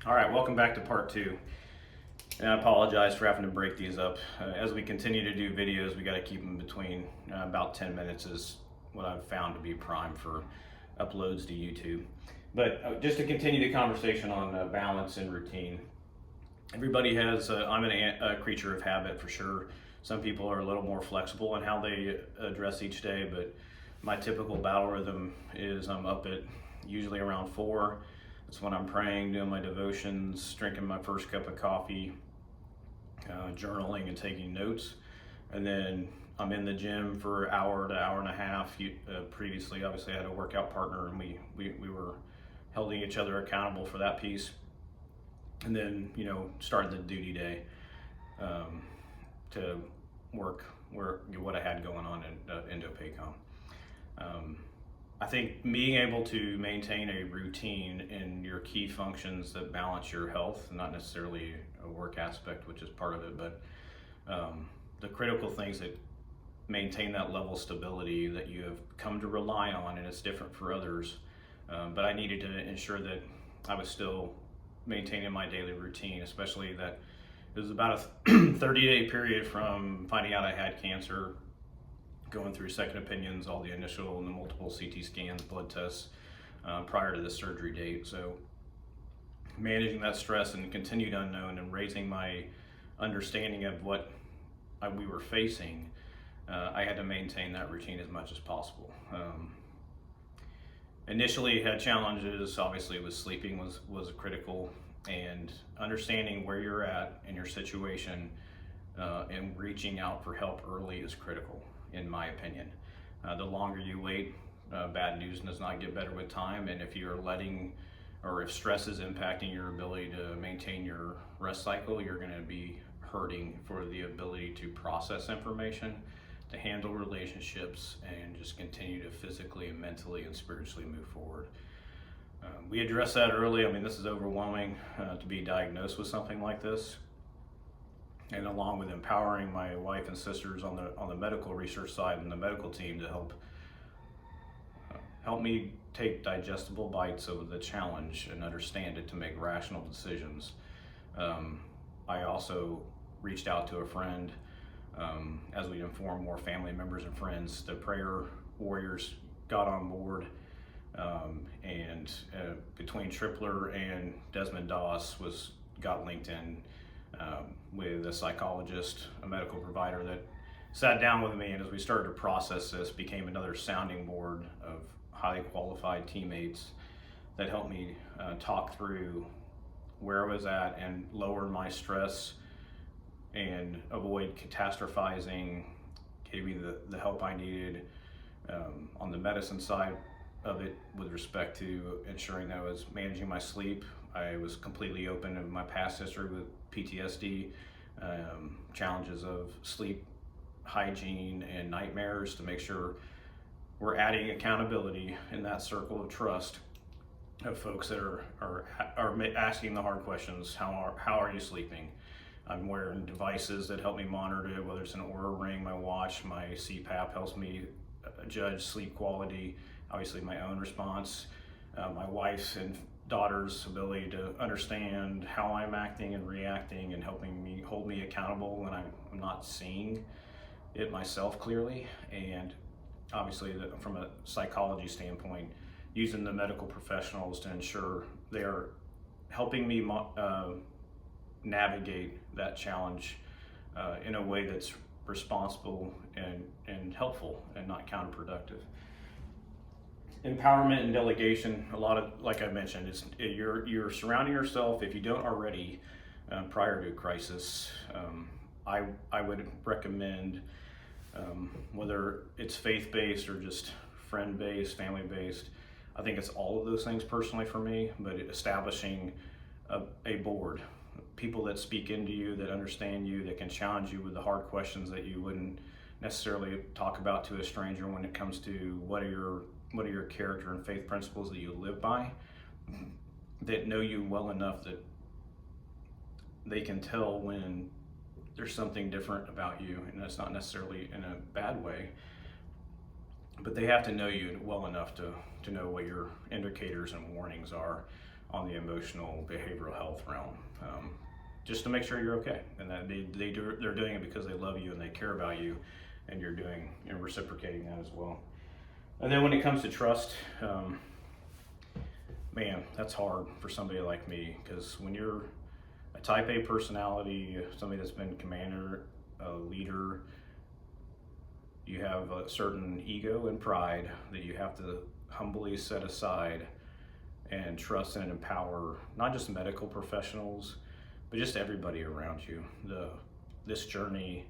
All right, welcome back to part two. And I apologize for having to break these up. As we continue to do videos, we got to keep them between about 10 minutes is what I've found to be prime for uploads to YouTube. But just to continue the conversation on balance and routine, everybody has, I'm a creature of habit for sure. Some people are a little more flexible in how they address each day, but my typical battle rhythm is I'm up at usually around 4. That's when I'm praying, doing my devotions, drinking my first cup of coffee, journaling and taking notes. And then I'm in the gym for an hour to hour and a half. Previously, obviously, I had a workout partner, and we were holding each other accountable for that piece. And then, started the duty day to work what I had going on in IndoPACOM. I think being able to maintain a routine in your key functions that balance your health, not necessarily a work aspect, which is part of it, but the critical things that maintain that level of stability that you have come to rely on, and it's different for others. But I needed to ensure that I was still maintaining my daily routine, especially that it was about a 30-day period from finding out I had cancer, going through second opinions, all the initial and the multiple CT scans, blood tests prior to the surgery date. So managing that stress and continued unknown and raising my understanding of what we were facing, I had to maintain that routine as much as possible. Initially had challenges, obviously, with sleeping was critical, and understanding where you're at in your situation and reaching out for help early is critical, in my opinion. The longer you wait, bad news does not get better with time, and if if stress is impacting your ability to maintain your rest cycle, you're going to be hurting for the ability to process information, to handle relationships, and just continue to physically and mentally and spiritually move forward. We addressed that early. I mean, this is overwhelming to be diagnosed with something like this. And along with empowering my wife and sisters on the medical research side and the medical team to help me take digestible bites of the challenge and understand it to make rational decisions. I also reached out to a friend as we informed more family members and friends. The prayer warriors got on board, and between Tripler and Desmond Doss got linked in with a psychologist, a medical provider that sat down with me, and as we started to process this, became another sounding board of highly qualified teammates that helped me talk through where I was at and lower my stress and avoid catastrophizing, gave me the help I needed on the medicine side of it with respect to ensuring that I was managing my sleep. I was completely open of my past history with PTSD, challenges of sleep hygiene and nightmares, to make sure we're adding accountability in that circle of trust of folks that are asking the hard questions. How are you sleeping? I'm wearing devices that help me monitor it, whether it's an Oura Ring, my watch, my CPAP helps me judge sleep quality, obviously my own response, my wife's and daughter's ability to understand how I'm acting and reacting, and helping me hold me accountable when I'm not seeing it myself clearly. And obviously from a psychology standpoint, using the medical professionals to ensure they're helping me navigate that challenge in a way that's responsible and helpful and not counterproductive. Empowerment and delegation, a lot of, like I mentioned, you're surrounding yourself, if you don't already, prior to a crisis. I would recommend, whether it's faith-based or just friend-based, family-based, I think it's all of those things personally for me, but establishing a board, people that speak into you, that understand you, that can challenge you with the hard questions that you wouldn't necessarily talk about to a stranger when it comes to what are your character and faith principles that you live by, that know you well enough that they can tell when there's something different about you, and that's not necessarily in a bad way, but they have to know you well enough to know what your indicators and warnings are on the emotional behavioral health realm, just to make sure you're okay, and that they're doing it because they love you and they care about you, and you're doing and reciprocating that as well. And then when it comes to trust, man, that's hard for somebody like me, because when you're a type A personality, somebody that's been commander, a leader, you have a certain ego and pride that you have to humbly set aside and trust and empower not just medical professionals, but just everybody around you. This journey,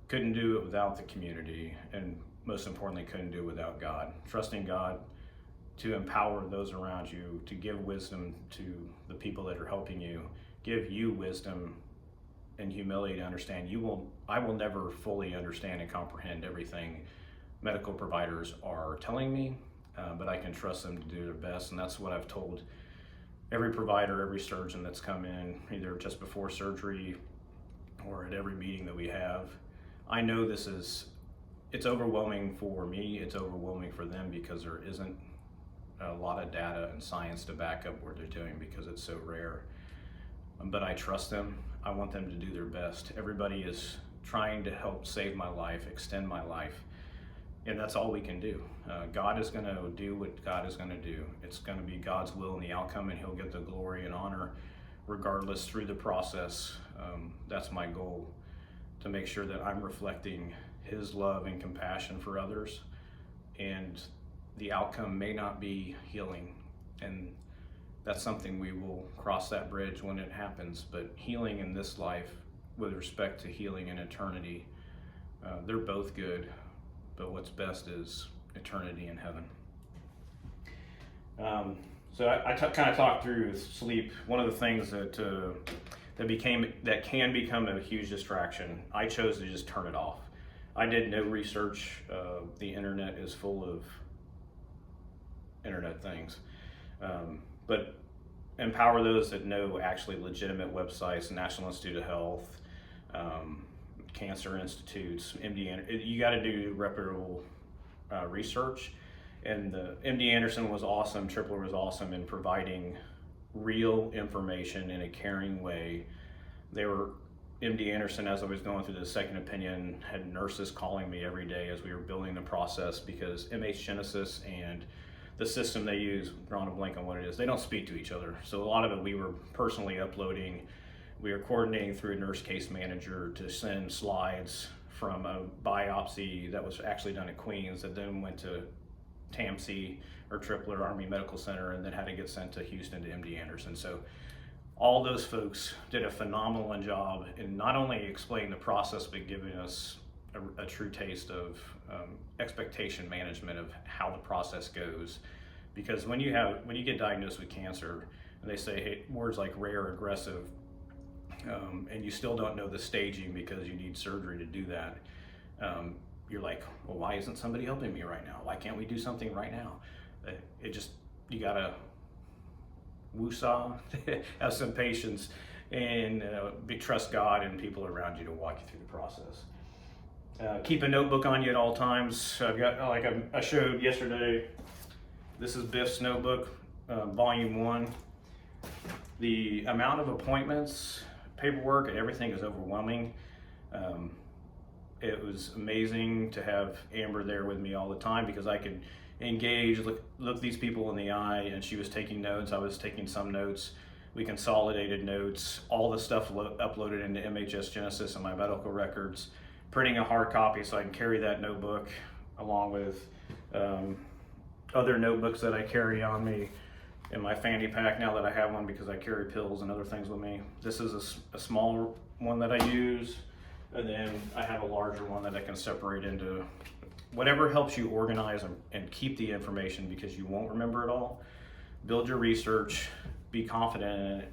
couldn't do it without the community, and most importantly, couldn't do it without God. Trusting God to empower those around you, to give wisdom to the people that are helping you, give you wisdom and humility to understand I will never fully understand and comprehend everything medical providers are telling me, but I can trust them to do their best. And that's what I've told every provider, every surgeon that's come in, either just before surgery or at every meeting that we have. I know it's overwhelming for me, it's overwhelming for them, because there isn't a lot of data and science to back up what they're doing, because it's so rare. But I trust them. I want them to do their best. Everybody is trying to help save my life, extend my life, and that's all we can do. God is going to do what God is going to do. It's going to be God's will in the outcome, and He'll get the glory and honor regardless through the process. That's my goal, to make sure that I'm reflecting His love and compassion for others, and the outcome may not be healing, and that's something we will cross that bridge when it happens. But healing in this life, with respect to healing in eternity, they're both good, but what's best is eternity in heaven. So I kind of talked through sleep. One of the things that can become a huge distraction, I chose to just turn it off. I did no research. The internet is full of internet things, but empower those that know actually legitimate websites, National Institute of Health, cancer institutes, MD. You got to do reputable research, and the MD Anderson was awesome. Tripler was awesome in providing real information in a caring way. MD Anderson, as I was going through the second opinion, had nurses calling me every day as we were building the process, because MH Genesis and the system they use, drawing a blank on what it is, they don't speak to each other. So a lot of it we were personally uploading. We were coordinating through a nurse case manager to send slides from a biopsy that was actually done at Queens that then went to TAMC or Tripler Army Medical Center, and then had to get sent to Houston to MD Anderson. So all those folks did a phenomenal job in not only explaining the process, but giving us a true taste of expectation management of how the process goes. Because when you get diagnosed with cancer, and they say, hey, words like rare, aggressive, and you still don't know the staging because you need surgery to do that, you're like, well, why isn't somebody helping me right now? Why can't we do something right now? You gotta woosah, have some patience, and trust God and people around you to walk you through the process. Keep a notebook on you at all times. I've got, like I showed yesterday, this is Biff's notebook, volume 1. The amount of appointments, paperwork, and everything is overwhelming. It was amazing to have Amber there with me all the time, because I could engage, look these people in the eye, and she was taking notes, I was taking some notes. We consolidated notes, all the stuff uploaded into MHS Genesis and my medical records, printing a hard copy so I can carry that notebook along with other notebooks that I carry on me in my fanny pack now that I have one, because I carry pills and other things with me. This is a small one that I use, and then I have a larger one that I can separate into whatever helps you organize and keep the information, because you won't remember it all. Build your research, be confident in it,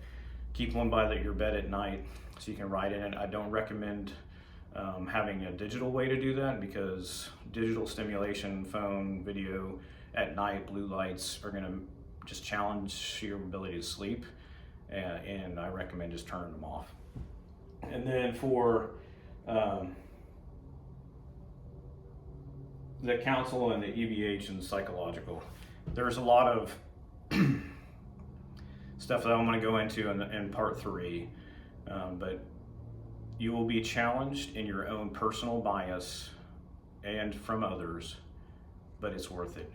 keep one by your bed at night so you can write in it. I don't recommend having a digital way to do that, because digital stimulation, phone, video at night, blue lights are going to just challenge your ability to sleep, and I recommend just turning them off. And then for the counsel and the EVH and psychological, there's a lot of stuff that I'm going to go into in part 3. But you will be challenged in your own personal bias and from others, but it's worth it.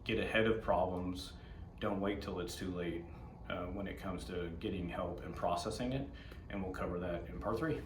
Get ahead of problems. Don't wait till it's too late when it comes to getting help and processing it. And we'll cover that in part 3.